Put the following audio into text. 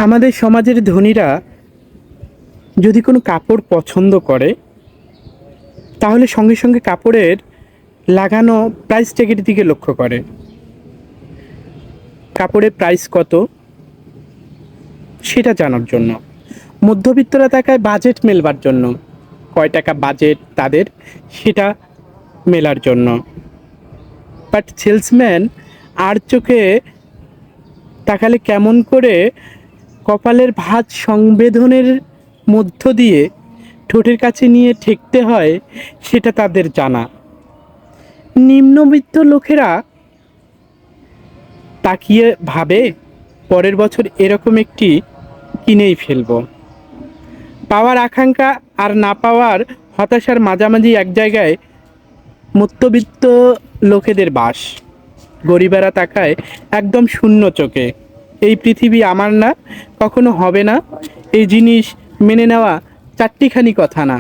আমাদের সমাজের ধনীরা যদি কোনো কাপড় পছন্দ করে তাহলে সঙ্গে সঙ্গে কাপড়ের লাগানো প্রাইস ট্যাগের দিকে লক্ষ্য করে। কাপড়ের প্রাইস কত সেটা জানার জন্য। মধ্যবিত্তরা তাকায় বাজেট মেলবার জন্য, কয় টাকা বাজেট তাদের সেটা মেলার জন্য। বাট সেলসম্যান আর চোখে তাকালে কেমন করে কপালের ভাঁজ সংবেদনের মধ্য দিয়ে ঠোঁটের কাছে নিয়ে ঠেকতে হয় সেটা তাদের জানা। নিম্নবিত্ত লোকেরা তাকিয়ে ভাবে পরের বছর এরকম একটি কিনেই ফেলবো। পাওয়ার আকাঙ্ক্ষা আর না পাওয়ার হতাশার মাঝামাঝি এক জায়গায় মধ্যবিত্ত লোকেদের বাস। গরিবেরা তাকায় একদম শূন্য চোখে, এই পৃথিবী আমার না, কখনো হবে না, এই জিনিস মেনে নেওয়া চারটিখানি কথা না।